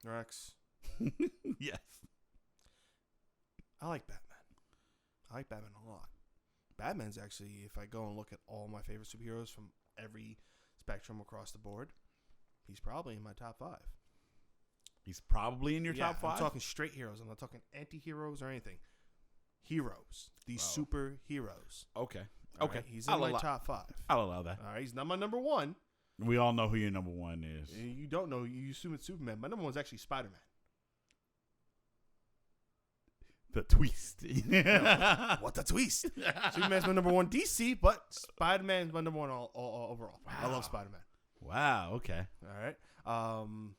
Rex. Yes. I like Batman. I like Batman a lot. Batman's actually, if I go and look at all my favorite superheroes from every spectrum across the board, he's probably in my top 5. He's probably in your top 5? I'm talking straight heroes. I'm not talking anti-heroes or anything. Heroes. These superheroes. Okay. All Okay. right? He's in my top 5. I'll allow that. All right. He's not my number 1. We all know who your number 1 is. You don't know. You assume it's Superman. My number 1 is actually Spider-Man. The twist. No, what the twist? Superman's my number 1 DC, but Spider-Man's my number 1 overall. Wow. I love Spider-Man. Wow. Okay. All right.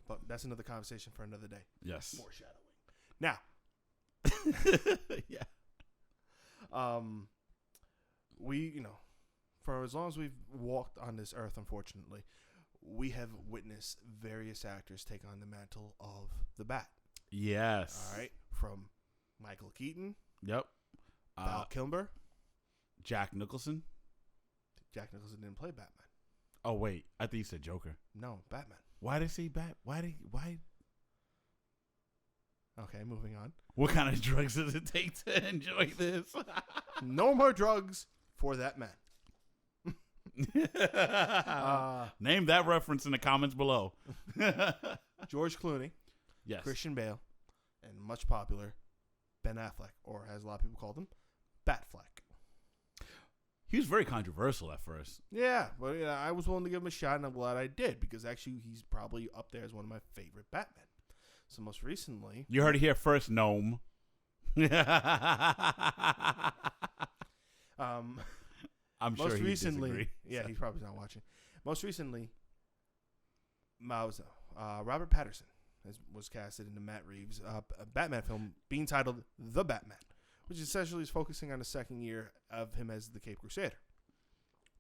But that's another conversation for another day. Yes. Foreshadowing. Now. Yeah. We, for as long as we've walked on this earth, unfortunately, we have witnessed various actors take on the mantle of the Bat. Yes. All right. From Michael Keaton. Yep. Val Kilmer. Jack Nicholson. Jack Nicholson didn't play Batman. Oh, wait. I think you said Joker. No, Batman. Why did he say Bat? Why? Okay, moving on. What kind of drugs does it take to enjoy this? No more drugs for that man. Name that reference in the comments below. George Clooney. Yes. Christian Bale. And much popular Ben Affleck, or as a lot of people called him, Batfleck. He was very controversial at first. Yeah, but I was willing to give him a shot, and I'm glad I did, because actually he's probably up there as one of my favorite Batmen. So most recently... You heard it here first, Gnome. I'm sure he disagree. Yeah, he's probably not watching. Most recently, Robert Pattinson was casted in the Matt Reeves Batman film being titled The Batman, which essentially is focusing on the second year of him as the Cape Crusader.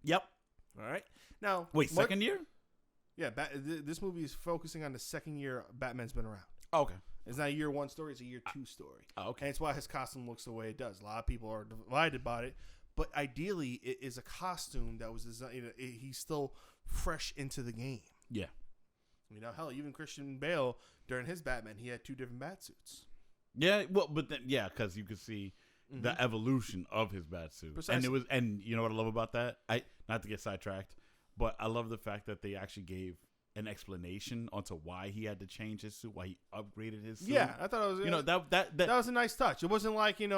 Yep. All right. Now, wait, second year? Yeah, this movie is focusing on the second year Batman's been around. Oh, okay. It's not a year 1 story; it's a year 2 story. Oh, okay. And it's why his costume looks the way it does. A lot of people are divided about it, but ideally, it is a costume that was designed. He's still fresh into the game. Yeah. Hell, even Christian Bale during his Batman, he had 2 different bat suits. Yeah, well, but then, because you could see the evolution of his bat suit. Precisely. And you know what I love about that? Not to get sidetracked, but I love the fact that they actually gave an explanation onto why he had to change his suit, why he upgraded his suit. Yeah, I thought it was that was a nice touch. It wasn't like in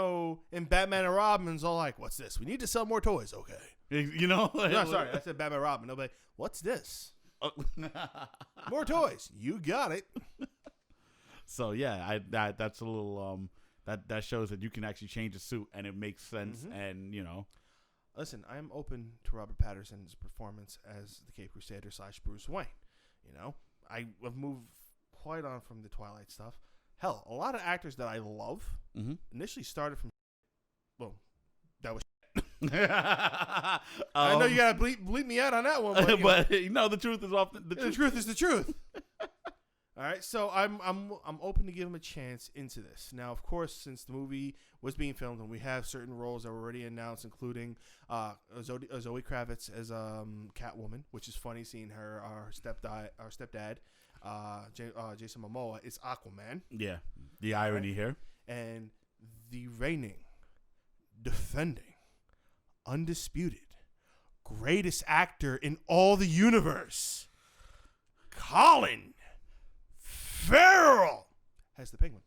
Batman and Robin's all like, "What's this? We need to sell more toys." Okay, no, sorry, I said Batman and Robin. Nobody, what's this? More toys. You got it. So yeah, that's a little that shows that you can actually change a suit and it makes sense. And listen, I'm open to Robert Pattinson's performance as the Cape Crusader / Bruce Wayne. I've moved quite on from the Twilight stuff. Hell, a lot of actors that I love initially started from. Well, that was. I know you gotta bleep me out on that one, but the truth is often the truth is the truth. All right, so I'm open to give him a chance into this. Now, of course, since the movie was being filmed and we have certain roles that were already announced, including Zoe Kravitz as Catwoman, which is funny seeing our stepdad, Jason Momoa, is Aquaman. Yeah, the irony here. And the reigning, defending, undisputed, greatest actor in all the universe, Colin Farrell has the Penguin.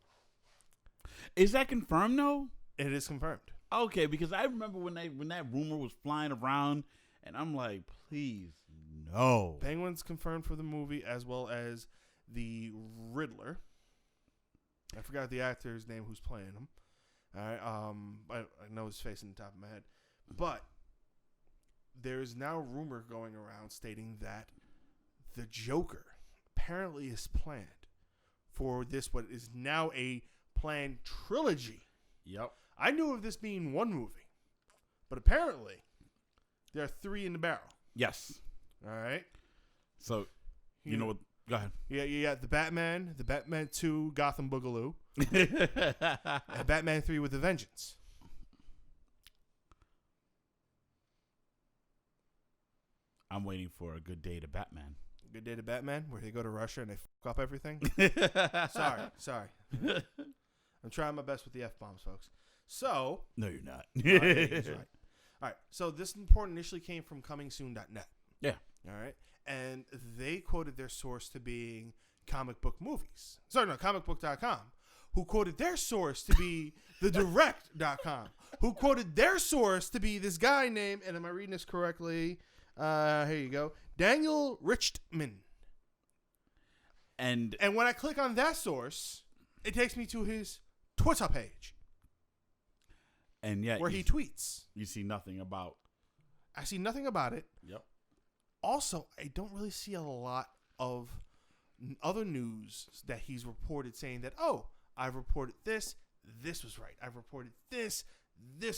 Is that confirmed though? It is confirmed. Okay, because I remember when that rumor was flying around, and I'm like, please, no. Penguin's confirmed for the movie, as well as the Riddler. I forgot the actor's name who's playing him. All right, I know his face in the top of my head, but there's now rumor going around stating that the Joker apparently is planned for this, what is now a planned trilogy. Yep. I knew of this being one movie, but apparently there are 3 in the barrel. Yes. All right. So, you know what? Go ahead. Yeah, the Batman 2 Gotham Boogaloo, and Batman 3 with a Vengeance. I'm waiting for a good day to Batman. Good Day to Batman, where they go to Russia and they fuck up everything. Sorry. I'm trying my best with the F-bombs, folks. So. No, you're not. He's right. All right. So this report initially came from comingsoon.net. Yeah. All right. And they quoted their source to being comic book movies. Sorry, no, comicbook.com, who quoted their source to be thedirect.com, who quoted their source to be this guy named, and am I reading this correctly? Here you go. Daniel Richtman. And when I click on that source, it takes me to his Twitter page. And yet where he tweets. You see nothing about. I see nothing about it. Yep. Also, I don't really see a lot of other news that he's reported saying that, oh, I've reported this was right. I've reported this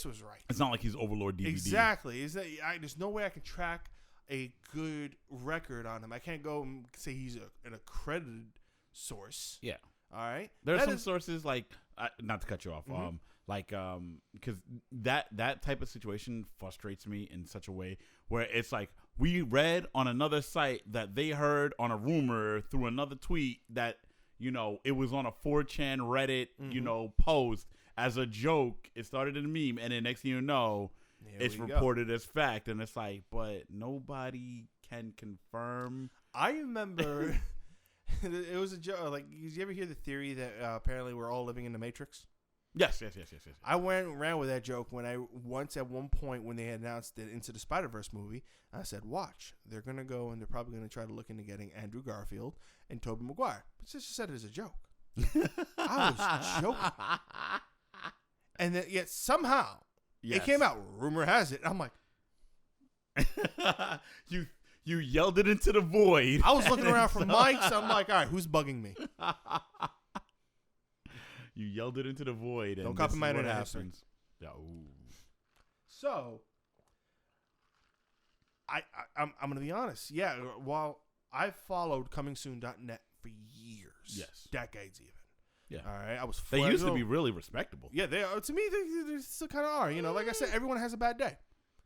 was right. It's not like he's Overlord DVD. Exactly. There's no way I can track a good record on him. I can't go and say he's an accredited source. Yeah. All right. There are some sources like, not to cut you off, because that type of situation frustrates me in such a way where it's like we read on another site that they heard on a rumor through another tweet that, it was on a 4chan Reddit, post as a joke. It started in a meme, and then next thing you know, it's reported as fact, and it's like, but nobody can confirm. I remember it was a joke. Like, did you ever hear the theory that apparently we're all living in the Matrix? Yes. I ran with that joke when at one point when they had announced the Into the Spider-Verse movie, I said, watch, they're going to go and they're probably going to try to look into getting Andrew Garfield and Tobey Maguire. But just said it as a joke. I was joking. And then, yet somehow it came out. Rumor has it. I'm like. You yelled it into the void. I was looking around for mics. I'm like, all right, who's bugging me? You yelled it into the void. Don't copy my internet history. So, I'm going to be honest. Yeah, while I've followed comingsoon.net for years, decades even. Yeah. All right. They used to be really respectable. Yeah, they are. To me, they still kind of are. Like I said, everyone has a bad day.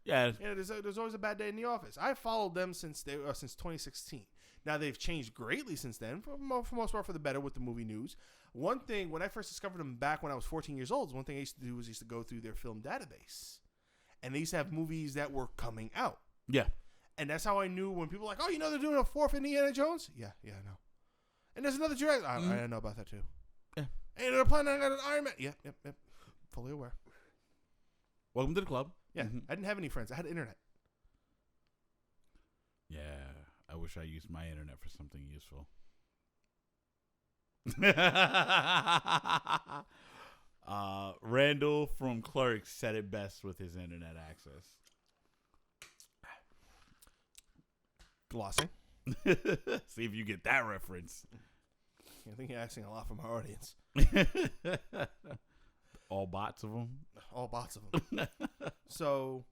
Yeah. There's always a bad day in the office. I followed them since 2016. Now they've changed greatly since then, for most part for the better with the movie news. One thing, when I first discovered them back when I was 14 years old, one thing I used to do was go through their film database, and they used to have movies that were coming out. Yeah. And that's how I knew when people were like, oh, they're doing a fourth Indiana Jones. Yeah, I know. And there's another director. I didn't know about that too. Yeah. And they're planning on an Iron Man. Yep. Fully aware. Welcome to the club. Yeah. I didn't have any friends. I had internet. Yeah. I wish I used my internet for something useful. Randall from Clerks said it best with his internet access. Glossing. See if you get that reference. I think you're asking a lot from our audience. All bots of them? All bots of them. So,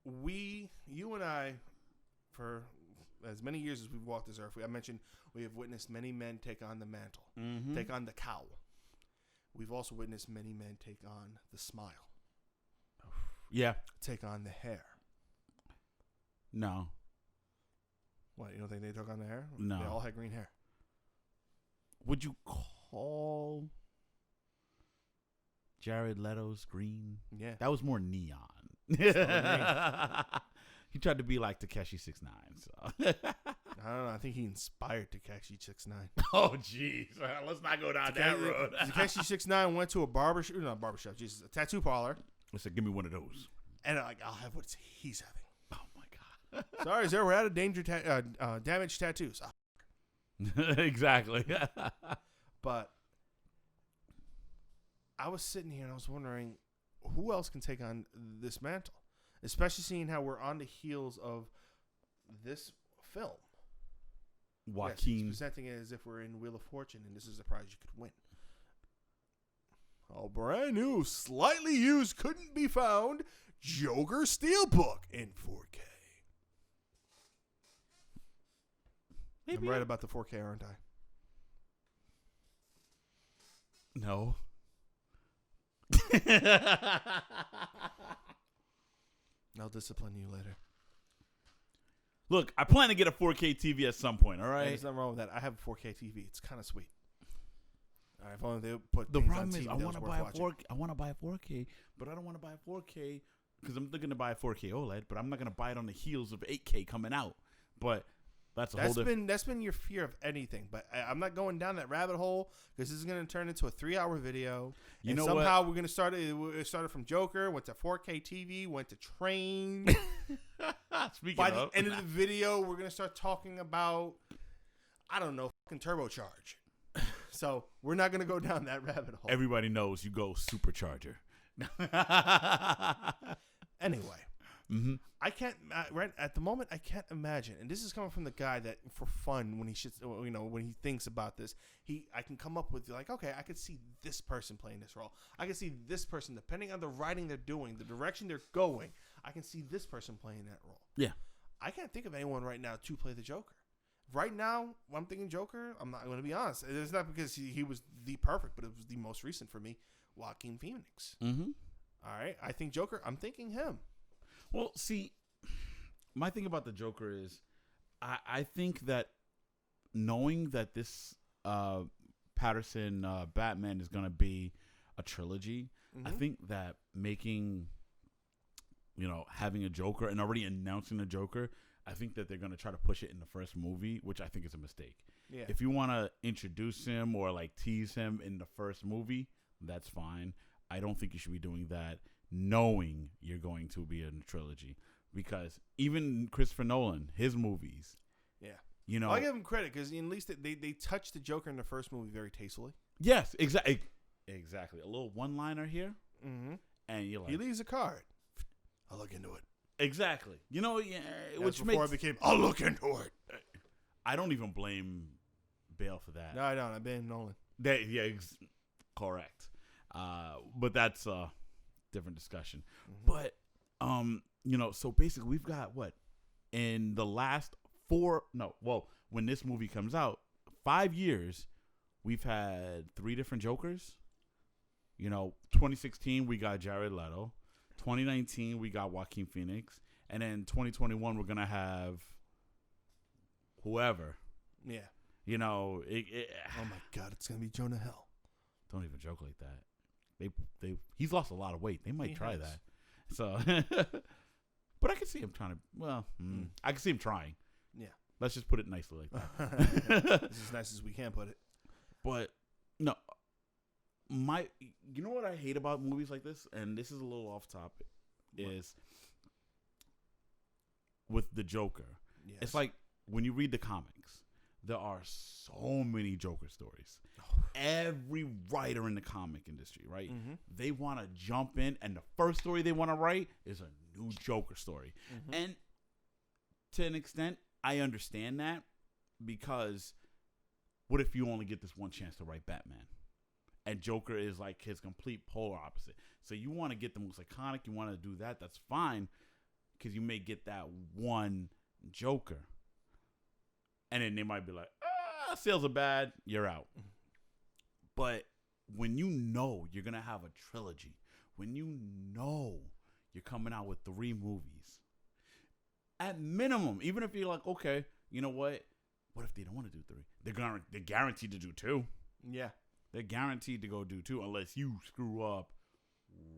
you and I, for as many years as we've walked this earth, I mentioned we have witnessed many men take on the mantle, take on the cowl. We've also witnessed many men take on the smile. Yeah. Take on the hair. No. What, you don't think they took on the hair? No. They all had green hair. Would you call Jared Leto's green? Yeah. That was more neon. He tried to be like Takeshi 6ix9ine. So. I don't know. I think he inspired Takeshi 6ix9ine. Oh, jeez. Let's not go down that road. Takeshi 6ix9ine went to a a tattoo parlor. I said, give me one of those. And I'll have what he's having. Oh, my God. Sorry, sir. We're out of damaged tattoos. Exactly. But I was sitting here and I was wondering who else can take on this mantle, especially seeing how we're on the heels of this film. Joaquin. Yes, presenting it as if we're in Wheel of Fortune and this is a prize you could win. Oh, brand new, slightly used, couldn't be found Joker Steelbook in 4K. Maybe I'm right about the 4K, aren't I? No. I'll discipline you later. Look, I plan to get a 4K TV at some point. All right. There's nothing wrong with that. I have a 4K TV. It's kind of sweet. All right, if only they put The things problem on is, TV I that want was to worth buy a watching. 4K. I want to buy a 4K, but I don't want to buy a 4K because I'm looking to buy a 4K OLED. But I'm not gonna buy it on the heels of 8K coming out. But that's a whole different. That's been your fear of anything. But I'm not going down that rabbit hole because this is going to turn into a 3-hour video. You and know somehow what? we're going to start it. It started from Joker, went to 4K TV, went to Train. Speaking By of, the end of the video, we're going to start talking about, I don't know, fucking turbocharge. So we're not going to go down that rabbit hole. everybody knows you go supercharger. Anyway. Mm-hmm. I can't right at the moment. I can't imagine, and this is coming from the guy that, for fun, when he shits, when he thinks about this, I can come up with like, okay, I could see this person playing this role. I can see this person, depending on the writing they're doing, the direction they're going. I can see this person playing that role. Yeah, I can't think of anyone right now to play the Joker. Right now, when I'm thinking Joker, I'm not going to be honest. It's not because he was the perfect, but it was the most recent for me, Joaquin Phoenix. Mm-hmm. All right, I think Joker. I'm thinking him. Well, see, my thing about the Joker is, I think that knowing that this Patterson Batman is going to be a trilogy, I think that making, having a Joker and already announcing a Joker, I think that they're going to try to push it in the first movie, which I think is a mistake. Yeah. If you want to introduce him or like tease him in the first movie, that's fine. I don't think you should be doing that knowing you're going to be in a trilogy, because even Christopher Nolan, his movies, I give him credit because at least they touched the Joker in the first movie very tastefully. Yes, exactly. A little one-liner here, and you're like, he leaves a card. I'll look into it. Exactly. Which before makes it became, I'll look into it. I don't even blame Bale for that. No, I don't. I blame Nolan. Correct. But that's different discussion. But so basically we've got what in the last when this movie comes out, 5 years we've had 3 different Jokers. 2016 we got Jared Leto, 2019 we got Joaquin Phoenix, and then 2021 we're gonna have whoever. Yeah. Oh my God, it's gonna be Jonah Hill. Don't even joke like that. He's lost a lot of weight. They might try that. So, but I can see him trying to. Well, I can see him trying. Yeah. Let's just put it nicely like that. It's as nice as we can put it. But no, you know what I hate about movies like this, and this is a little off topic, is with the Joker. Yes. It's like when you read the comics, there are so many Joker stories. Every writer in the comic industry, right? They want to jump in, and the first story they want to write is a new Joker story. And to an extent, I understand that, because what if you only get this one chance to write Batman? And Joker is like his complete polar opposite. So you want to get the most iconic, you want to do that, that's fine, because you may get that one Joker. And then they might be like, sales are bad, you're out. But when you know you're going to have a trilogy, when you know you're coming out with 3 movies, at minimum, even if you're like, okay, you know what if they don't want to do 3? They're guaranteed to do 2. Yeah. They're guaranteed to go do 2 unless you screw up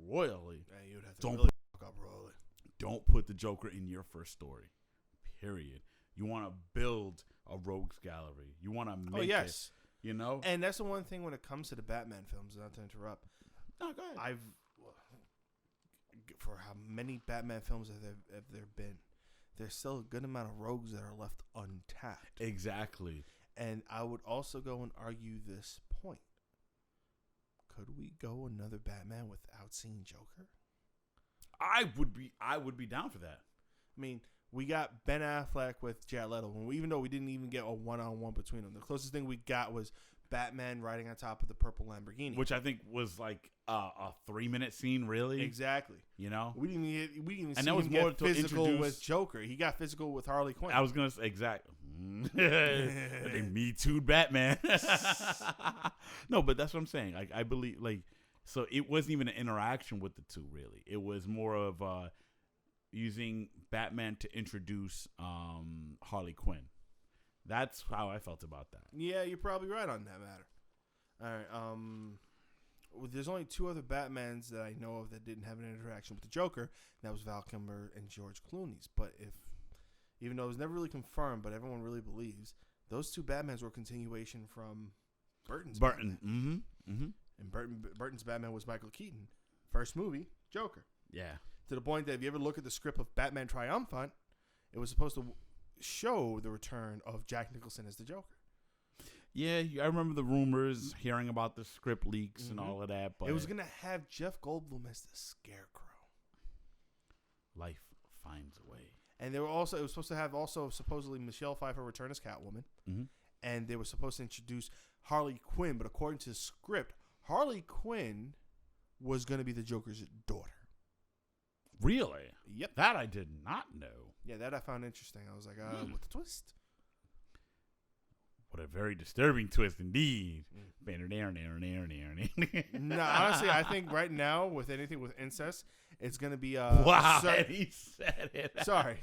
royally. Yeah, you would have to really fuck up royally. Don't put the Joker in your first story, period. You want to build a rogues gallery. You want to make it. And that's the one thing when it comes to the Batman films, not to interrupt. No, go ahead. For how many Batman films have there been, there's still a good amount of rogues that are left untapped. Exactly. And I would also go and argue this point. Could we go another Batman without seeing Joker? I would be down for that. I mean, we got Ben Affleck with Jared Leto, even though we didn't even get a one-on-one between them. The closest thing we got was Batman riding on top of the purple Lamborghini, which I think was like a 3-minute scene, really. Exactly. We didn't even and see that was him more get to physical introduce with Joker. He got physical with Harley Quinn. I was gonna say exactly. They Me Too'd Batman. No, but that's what I'm saying. I believe so. It wasn't even an interaction with the two, really. It was more of using Batman to introduce Harley Quinn. That's how I felt about that. Yeah, you're probably right on that matter. All right. There's only two other Batmans that I know of that didn't have an interaction with the Joker. That was Val Kilmer and George Clooney's. But even though it was never really confirmed, but everyone really believes, those two Batmans were a continuation from Burton's Batman. And Burton's Batman was Michael Keaton. First movie, Joker. Yeah. To the point that if you ever look at the script of Batman Triumphant, it was supposed to show the return of Jack Nicholson as the Joker. Yeah, I remember the rumors, hearing about the script leaks and all of that. But it was going to have Jeff Goldblum as the Scarecrow. Life finds a way. And it was supposed to have also supposedly Michelle Pfeiffer return as Catwoman. Mm-hmm. And they were supposed to introduce Harley Quinn, but according to the script, Harley Quinn was going to be the Joker's daughter. Really? Yep. That I did not know. Yeah, that I found interesting. I was like, what the twist? What a very disturbing twist indeed. No, honestly, I think right now, with anything with incest, it's going to be wow, he said it. Sorry.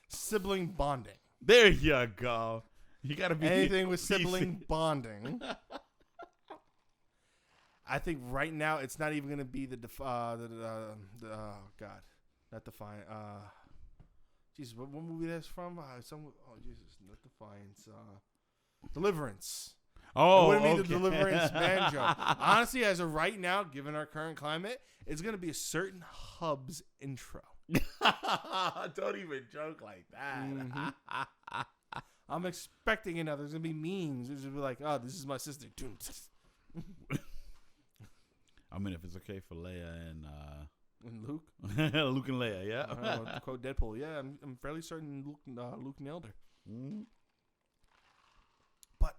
Sibling bonding. There you go. You got to be anything with sibling bonding. I think right now it's not even going to be oh God, not Defiant. Jesus, what movie that's from? Jesus, not Defiance. Deliverance. Oh, it wouldn't be the Deliverance banjo. Honestly, as of right now, given our current climate, it's going to be a certain Hubs intro. Don't even joke like that. Mm-hmm. I'm expecting it now. There's going to be memes. There's going to be like, oh, this is my sister. I mean, if it's okay for Leia and Luke? Luke and Leia, yeah. To quote Deadpool, yeah, I'm fairly certain Luke nailed her. Mm-hmm. But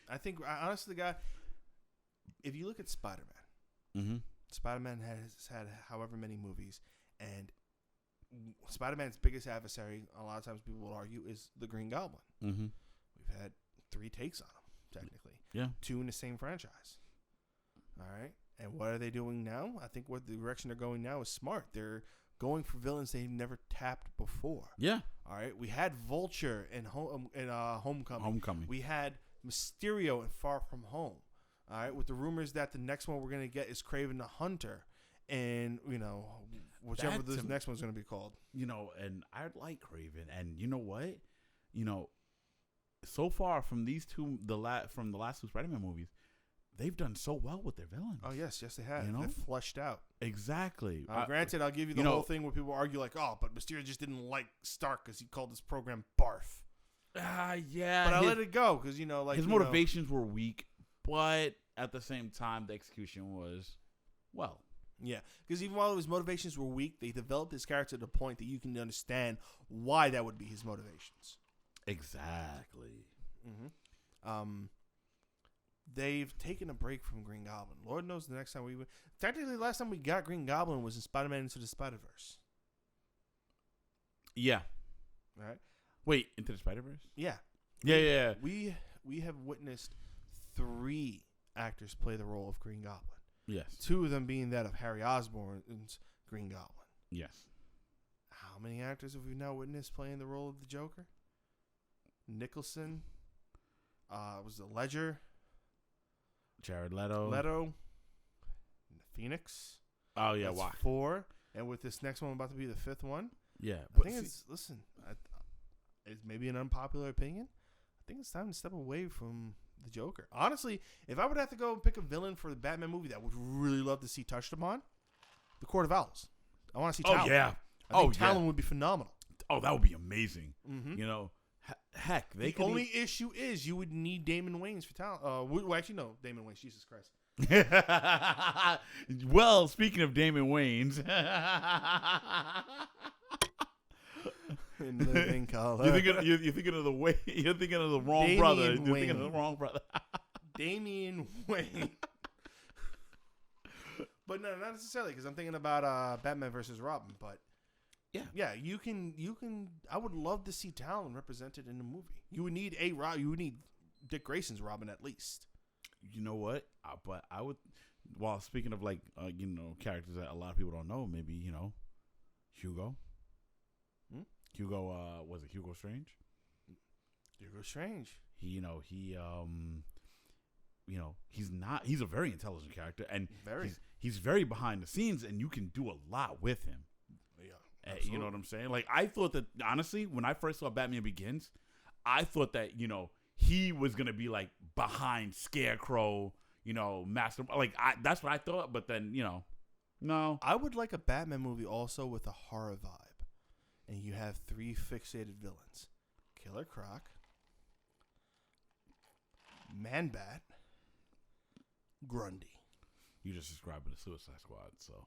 I think, honestly, the guy, if you look at Spider-Man, Spider-Man has had however many movies, and Spider-Man's biggest adversary, a lot of times people will argue, is the Green Goblin. Mm-hmm. We've had 3 takes on him, technically. Yeah. 2 in the same franchise. All right. And what are they doing now? I think what the direction they're going now is smart. They're going for villains they've never tapped before. Yeah. All right. We had Vulture in Homecoming. Homecoming. We had Mysterio in Far From Home. All right. With the rumors that the next one we're going to get is Kraven the Hunter. And, whichever this next one's going to be called. And I like Kraven. And you know what? So far from these two, from the last 2 Spider-Man movies, they've done so well with their villains. Oh, yes, they have. They're fleshed out. Exactly. Granted, I'll give you the whole thing where people argue like, oh, but Mysterio just didn't like Stark because he called this program barf. Yeah. But I let it go because, his motivations were weak, but at the same time, the execution was, well. Yeah, because even while his motivations were weak, they developed his character to the point that you can understand why that would be his motivations. Exactly. Mm-hmm. They've taken a break from Green Goblin. Lord knows the next time we would. Technically, the last time we got Green Goblin was in Spider-Man Into the Spider-Verse. Yeah. All right. Wait, Into the Spider-Verse? Yeah. Yeah. We have witnessed 3 actors play the role of Green Goblin. Yes. 2 of them being that of Harry Osborn's Green Goblin. Yes. How many actors have we now witnessed playing the role of the Joker? Nicholson. Was it Ledger? Jared Leto. Phoenix. Oh, yeah. That's Why? 4. And with this next one about to be the 5th one. Yeah. I think it's maybe an unpopular opinion. I think it's time to step away from the Joker. Honestly, if I would have to go and pick a villain for the Batman movie that I would really love to see touched upon, the Court of Owls. I want to see Talon. Oh, yeah. I think Talon would be phenomenal. Oh, that would be amazing. Mm-hmm. Heck, the only issue is you would need Damon Wayans for Talon. Well, actually, no, Damon Wayans. Jesus Christ. Well, speaking of Damon Wayans, in living color. You're thinking of the way. You're thinking of the wrong Damian brother. Wayne. You're thinking of the wrong brother. Damian Wayne. But no, not necessarily, because I'm thinking about Batman versus Robin. But yeah, you can. I would love to see Talon represented in the movie. You would need You would need Dick Grayson's Robin at least. You know what? But I would. Well, speaking of like characters that a lot of people don't know, maybe Hugo. Hmm? Hugo was it Hugo Strange? Hugo Strange. He's a very intelligent character, and Very. he's very behind the scenes, and you can do a lot with him. Yeah. You know what I'm saying? Like, I thought that, honestly, when I first saw Batman Begins, I thought that he was gonna be like behind Scarecrow, Master. Like, that's what I thought, but then no. I would like a Batman movie also with a horror vibe, and you have 3 fixated villains: Killer Croc, Man Bat, Grundy. You just described the Suicide Squad, so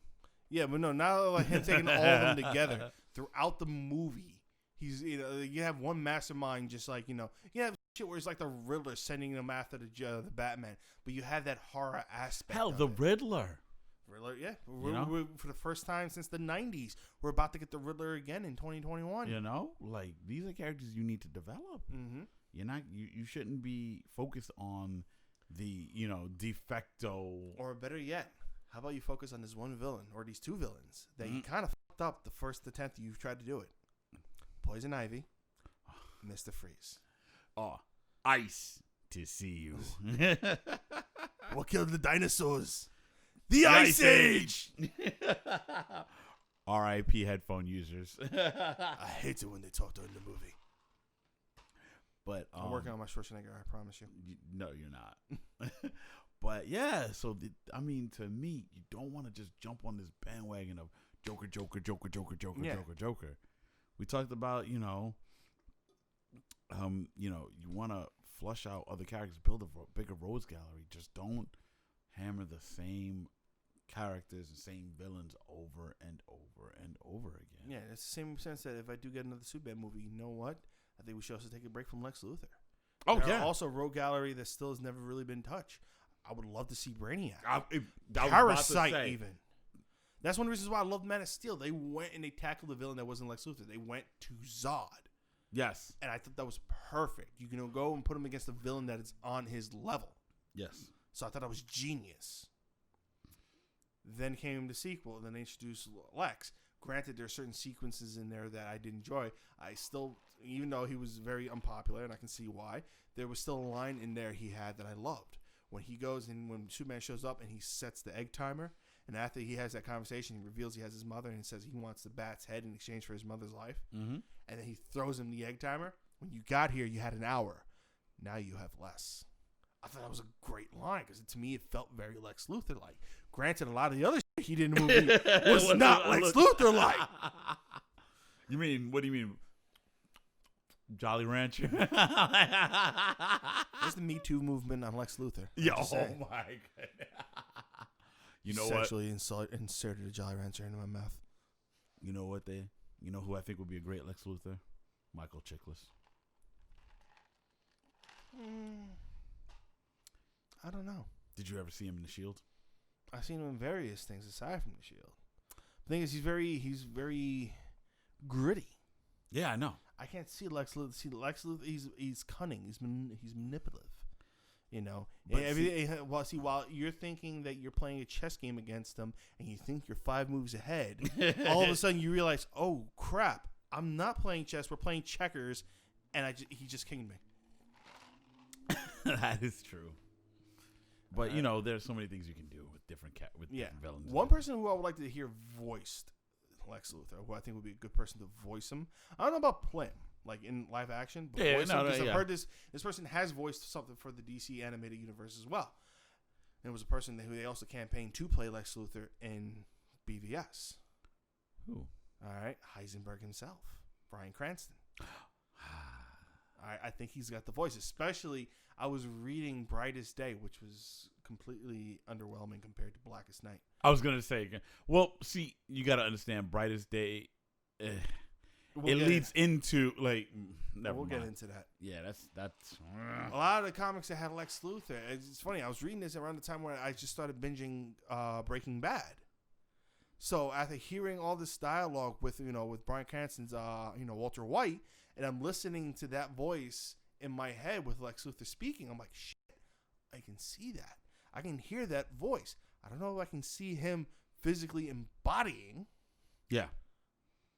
Yeah, but no, now like him taking all of them together throughout the movie. He's you have one mastermind, just like you have shit where it's like the Riddler sending them after the Batman, but you have that horror aspect. Hell, the Riddler. Riddler, yeah. We're, for the first time since the 90s, we're about to get the Riddler again in 2021. Like, these are characters you need to develop. Mm-hmm. You shouldn't be focused on the de facto. Or better yet, how about you focus on this one villain or these 2 villains that you kind of fucked up the first attempt you've tried to do it. Poison Ivy, Mr. Freeze. Oh, ice to see you. What killed the dinosaurs? The Ice Age! R.I.P. headphone users. I hate it when they talk during the movie. But I'm working on my Schwarzenegger, I promise you. No, you're not. But yeah, so to me, you don't want to just jump on this bandwagon of Joker. We talked about, you want to flush out other characters, build a bigger rogues gallery. Just don't hammer the same characters and same villains over and over and over again. Yeah, it's the same sense that if I do get another Superman movie, you know what? I think we should also take a break from Lex Luthor. Oh, yeah. Also, rogue gallery that still has never really been touched. I would love to see Brainiac. Parasite, even. That's one of the reasons why I love Man of Steel. They went and they tackled the villain that wasn't Lex Luthor. They went to Zod. Yes. And I thought that was perfect. You can go and put him against a villain that is on his level. Yes. So I thought that was genius. Then came the sequel, and then they introduced Lex. Granted, there are certain sequences in there that I did enjoy. I still, even though he was very unpopular, and I can see why, there was still a line in there he had that I loved. When he goes and when Superman shows up and he sets the egg timer, and after he has that conversation, he reveals he has his mother and he says he wants the bat's head in exchange for his mother's life. Mm-hmm. And then he throws him the egg timer. When you got here, you had an hour. Now you have less. I thought that was a great line because to me it felt very Lex Luthor like. Granted, a lot of the other shit he did in the movie was not Lex Luthor like. You mean, what do you mean? Jolly Rancher? There's the Me Too movement on Lex Luthor. Yeah, oh my god. You know Sexually inserted a Jolly Rancher into my mouth. You know what you know who I think would be a great Lex Luthor? Michael Chiklis. I don't know. Did you ever see him in The Shield? I've seen him in various things aside from The Shield. The thing is, he's very gritty. Yeah, I know. I can't see Lex Luthor. See, Lex Luthor, he's cunning. He's manipulative. While you're thinking that you're playing a chess game against him and you think you're 5 moves ahead, all of a sudden you realize, oh crap, I'm not playing chess. We're playing checkers, and he just kinged me. That is true. But there's so many things you can do with different different villains. One person who I would like to hear voiced Lex Luthor, who I think would be a good person to voice him. I don't know about play him, like in live action, but voice him, because I've heard this person has voiced something for the DC animated universe as well. And it was a person who they also campaigned to play Lex Luthor in BVS. Who? All right, Heisenberg himself, Bryan Cranston. I think he's got the voice. Especially, I was reading Brightest Day, which was completely underwhelming compared to Blackest Night. I was gonna say, well, see, you got to understand, Brightest Day. It leads into like. Never mind. Get into that. Yeah, that's. A lot of the comics that have Lex Luthor. It's funny. I was reading this around the time where I just started binging Breaking Bad. So after hearing all this dialogue with Bryan Cranston's Walter White, and I'm listening to that voice in my head with Lex Luthor speaking, I'm like, shit, I can see that. I can hear that voice. I don't know if I can see him physically embodying. Yeah.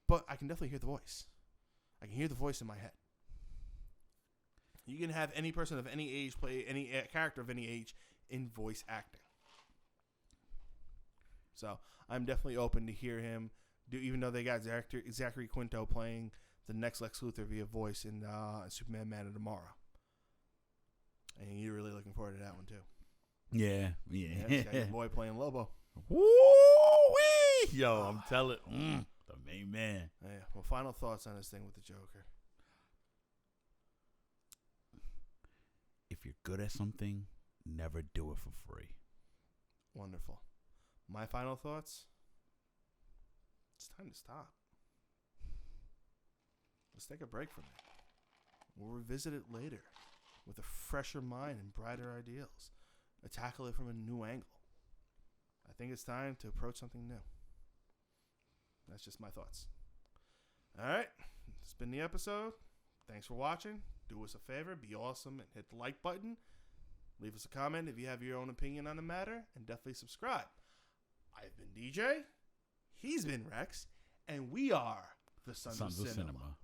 But I can definitely hear the voice. I can hear the voice in my head. You can have any person of any age play any character of any age in voice acting. So I'm definitely open to hear him do, even though they got Zachary Quinto playing the next Lex Luthor via voice in Superman Man of Tomorrow. And you're really looking forward to that one too. Yeah. You got your boy playing Lobo. Woo-wee! Yo, I'm telling the main man. Yeah. Well, final thoughts on this thing with the Joker. If you're good at something, never do it for free. Wonderful. My final thoughts? It's time to stop. Let's take a break from it. We'll revisit it later with a fresher mind and brighter ideals. Tackle it from a new angle. I think it's time to approach something new. That's just my thoughts. All right. It's been the episode. Thanks for watching. Do us a favor. Be awesome and hit the like button. Leave us a comment if you have your own opinion on the matter. And definitely subscribe. I've been DJ. He's been Rex. And we are the Sons of Cinema.